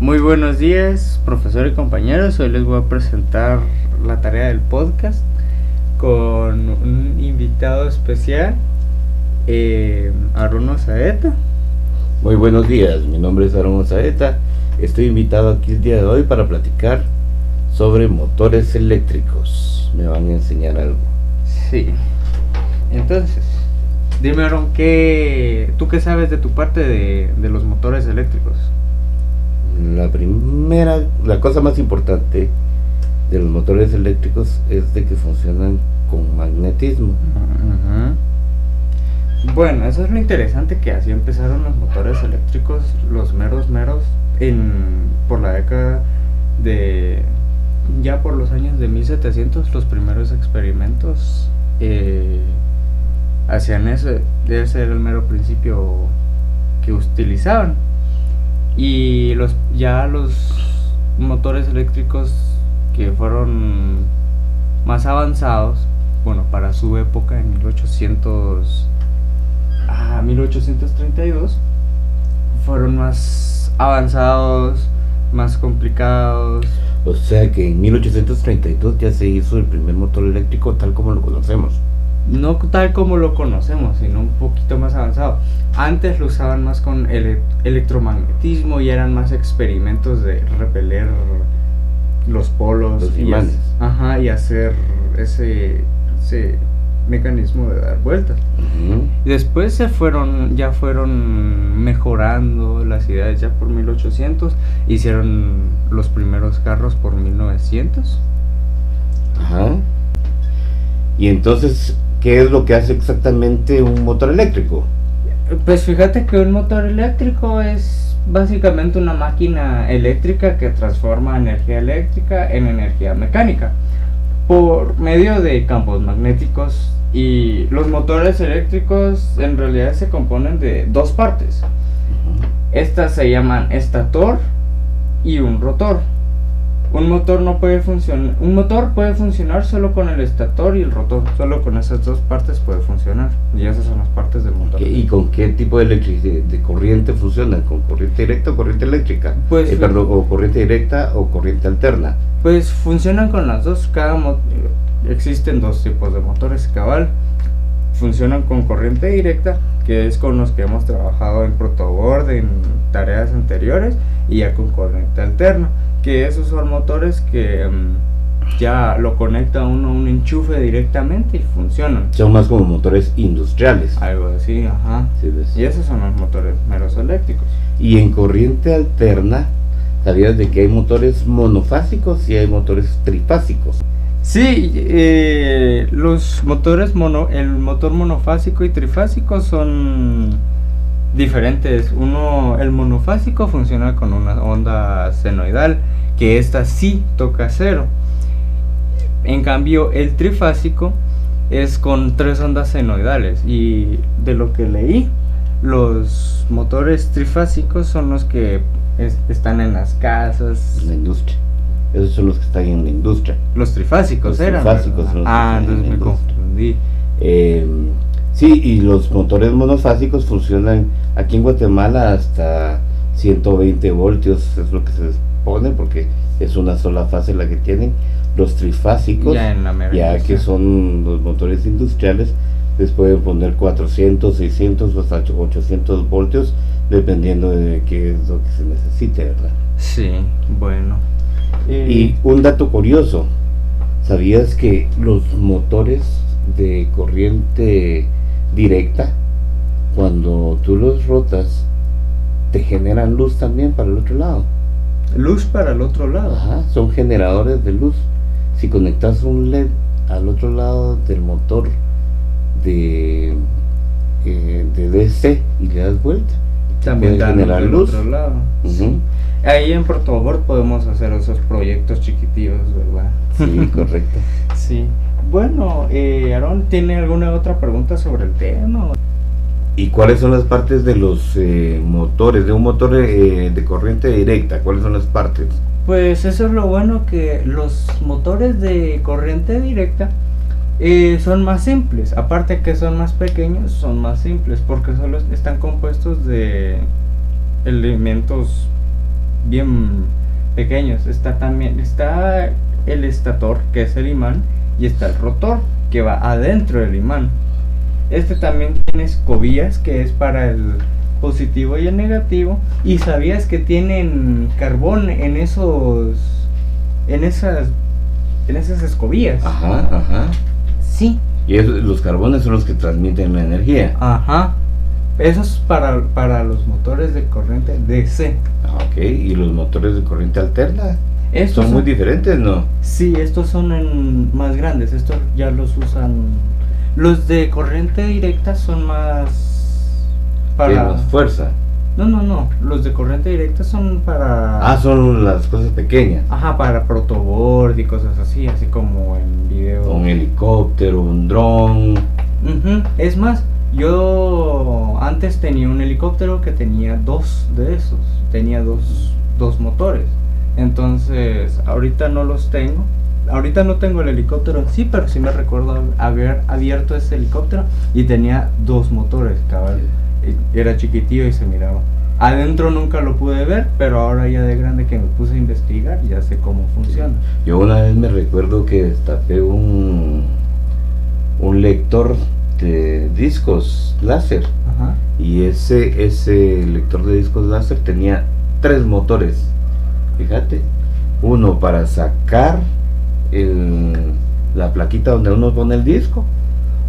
Muy buenos días, profesor y compañeros. Hoy les voy a presentar la tarea del podcast con un invitado especial, Aaron Osaeta. Muy buenos días, mi nombre es Aaron Osaeta. Estoy invitado aquí el día de hoy para platicar sobre motores eléctricos. Me van a enseñar algo. Sí. Entonces, dime, Aaron, ¿tú qué sabes de tu parte de los motores eléctricos? La cosa más importante de los motores eléctricos es de que funcionan con magnetismo. Uh-huh. Bueno, eso es lo interesante, que así empezaron los motores eléctricos, los meros, por la década de... ya por los años de 1700, los primeros experimentos hacían eso. Ese era el mero principio que utilizaban. Y los motores eléctricos que fueron más avanzados, bueno, para su época, en 1832, fueron más avanzados, más complicados. O sea que en 1832 ya se hizo el primer motor eléctrico tal como lo conocemos. No tal como lo conocemos, sino un poquito más avanzado. Antes lo usaban más con electromagnetismo y eran más experimentos de repeler los polos, los imanes. Y hacer ese mecanismo de dar vueltas. Uh-huh. Después fueron mejorando las ideas. Ya por 1800 hicieron los primeros carros por 1900. Ajá. Y entonces, ¿qué es lo que hace exactamente un motor eléctrico? Pues fíjate que un motor eléctrico es básicamente una máquina eléctrica que transforma energía eléctrica en energía mecánica por medio de campos magnéticos. Y los motores eléctricos en realidad se componen de dos partes. Uh-huh. Estas se llaman estator y un rotor. Un motor puede funcionar solo con el estator y el rotor. Solo con esas dos partes puede funcionar. Y esas son las partes del motor. ¿Y con qué tipo de corriente funcionan? ¿Con corriente directa o corriente eléctrica? Pues, o corriente directa o corriente alterna. Pues funcionan con las dos. Existen dos tipos de motores, cabal. Funcionan con corriente directa, que es con los que hemos trabajado en protoboard en tareas anteriores, y ya con corriente alterna, que esos son motores que ya lo conecta uno a un enchufe directamente y funcionan. Son más como motores industriales. Algo así, ajá. Sí, ¿ves? Y esos son los motores meros eléctricos. Y en corriente alterna, ¿sabías de que hay motores monofásicos y hay motores trifásicos? Sí, los motores el motor monofásico y trifásico son diferentes. El monofásico funciona con una onda senoidal, que esta sí toca cero. En cambio, el trifásico es con 3 ondas senoidales. Y de lo que leí, los motores trifásicos son los que están en las casas, en la industria. Esos son los que están en la industria. Los trifásicos eran. Trifásicos son los que están entonces en la me confundí. Sí, y los motores monofásicos funcionan aquí en Guatemala hasta 120 voltios, es lo que se pone, porque es una sola fase la que tienen. Los trifásicos, ya que son los motores industriales, les pueden poner 400, 600 o hasta 800 voltios, dependiendo de qué es lo que se necesite, ¿verdad? Sí, bueno. Y un dato curioso, ¿sabías que los motores de corriente directa, cuando tú los rotas, te generan luz también para el otro lado? Luz para el otro lado. Ajá, son generadores de luz. Si conectas un LED al otro lado del motor de DC y le das vuelta, también puede generar luz. Otro lado. Uh-huh. Sí. Ahí en protoboard podemos hacer esos proyectos chiquitillos, ¿verdad? Sí, correcto. Sí. Bueno, Aaron, ¿tiene alguna otra pregunta sobre el tema? ¿Y cuáles son las partes de los motores, de un motor de corriente directa? ¿Cuáles son las partes? Pues eso es lo bueno, que los motores de corriente directa son más simples. Aparte que son más pequeños, son más simples porque solo están compuestos de elementos bien pequeños. Está el estator, que es el imán, y está el rotor, que va adentro del imán. Este también tiene escobillas, que es para el positivo y el negativo. ¿Y sabías que tienen carbón en esas escobillas? Ajá. Sí. Y los carbones son los que transmiten la energía. Ajá. Eso es para los motores de corriente DC. Ok, y los motores de corriente alterna Estos son muy diferentes, ¿no? Sí, estos son más grandes. Estos ya los usan. Los de corriente directa son más Tienen más fuerza. No. Los de corriente directa son para. Son las cosas pequeñas. Ajá, para protoboard y cosas así como en video. Un helicóptero, un dron. Es más, yo antes tenía un helicóptero que tenía dos de esos. Tenía dos motores. Entonces, ahorita no los tengo. Ahorita no tengo el helicóptero en sí, pero sí me recuerdo haber abierto ese helicóptero y tenía dos motores, cabal. Era chiquitillo y se miraba. Adentro nunca lo pude ver, pero ahora ya de grande que me puse a investigar, ya sé cómo funciona. Yo una vez me recuerdo que destapé un lector de discos láser. Ajá. Y ese lector de discos láser tenía 3 motores. Fíjate, uno para sacar la plaquita donde uno pone el disco,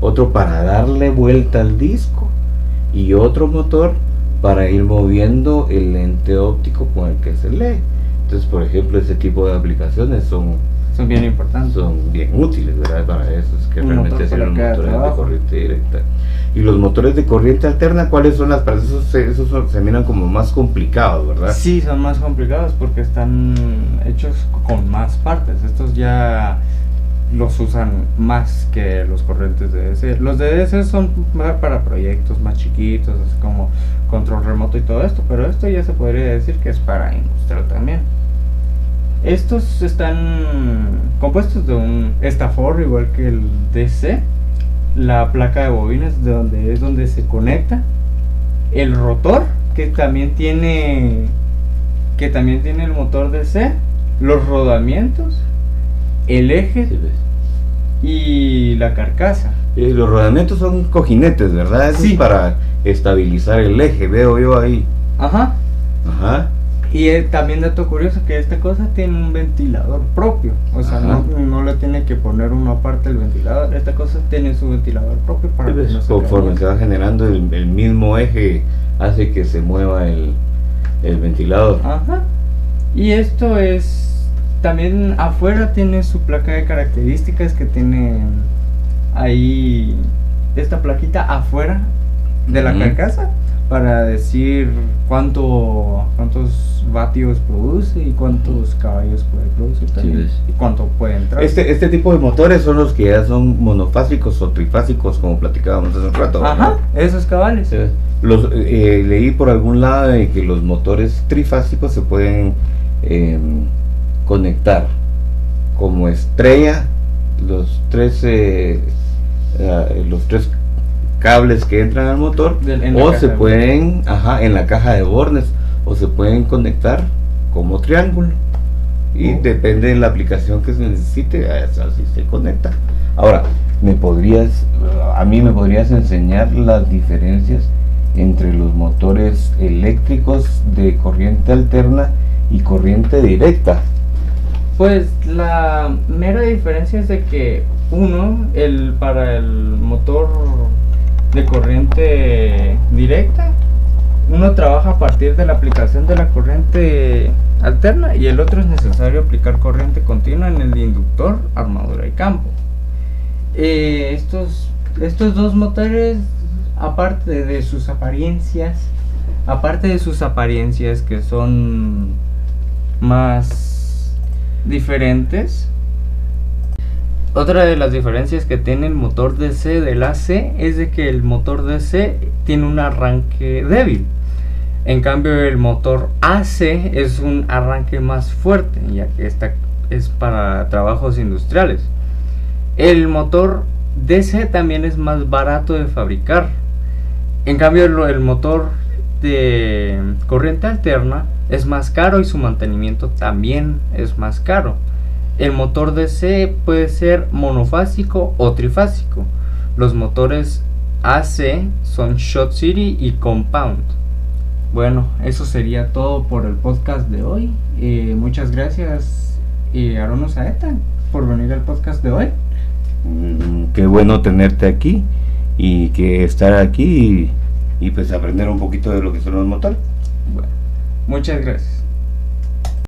otro para darle vuelta al disco y otro motor para ir moviendo el lente óptico con el que se lee. Entonces, por ejemplo, ese tipo de aplicaciones son bien importantes, son bien útiles, ¿verdad? Para eso es que realmente sirven los motores de corriente directa. Y los motores de corriente alterna, ¿cuáles son las? Para esos se miran como más complicados, ¿verdad? Sí, son más complicados porque están hechos con más partes. Estos ya los usan más que los corrientes de DC. Los de DC son para proyectos más chiquitos, así como control remoto y todo esto, pero esto ya se podría decir que es para industrial también. Estos están compuestos de un estafor igual que el DC, la placa de bobinas es donde se conecta, el rotor que también tiene el motor DC, los rodamientos, el eje, Sí, ¿ves? Y la carcasa. Los rodamientos son cojinetes, ¿verdad? Eso Sí. es para estabilizar el eje, veo yo ahí. Ajá. Ajá. Y también dato curioso que esta cosa tiene un ventilador propio, o sea, no le tiene que poner uno aparte el ventilador. Esta cosa tiene su ventilador propio para Sí, que ¿ves? no se Conforme caliente. se va generando el mismo eje, hace que se mueva el ventilador. Ajá. Y esto es también afuera tiene su placa de características que tiene ahí esta plaquita afuera de la Ujú. carcasa para decir cuántos vatios produce y cuántos caballos puede producir también, ves. y cuánto puede entrar. Este tipo de motores son los que ya son monofásicos o trifásicos, como platicábamos hace un rato. Ajá, ¿no? esos cabales. Sí, ¿ves? Leí por algún lado de que los motores trifásicos se pueden conectar como estrella los tres cables que entran al motor, En la o caja se de pueden en la caja de bornes, o se pueden conectar como triángulo, y depende de la aplicación que se necesite, así se conecta. Ahora, a mí me podrías enseñar las diferencias entre los motores eléctricos de corriente alterna y corriente directa. Pues la mera diferencia es de que para el motor de corriente directa, uno trabaja a partir de la aplicación de la corriente alterna y el otro es necesario aplicar corriente continua en el inductor, armadura y campo. Estos dos motores, aparte de sus apariencias que son más diferentes, otra de las diferencias que tiene el motor DC del AC es de que el motor DC tiene un arranque débil. En cambio el motor AC es un arranque más fuerte, ya que esta es para trabajos industriales. El motor DC también es más barato de fabricar. En cambio el motor de corriente alterna es más caro y su mantenimiento también es más caro. El motor DC puede ser monofásico o trifásico. Los motores AC son Shot City y Compound. Bueno, eso sería todo por el podcast de hoy. Muchas gracias, Aaron Usaeta, por venir al podcast de hoy. Qué bueno tenerte aquí y que estar aquí y pues aprender un poquito de lo que son los motores. Bueno, muchas gracias.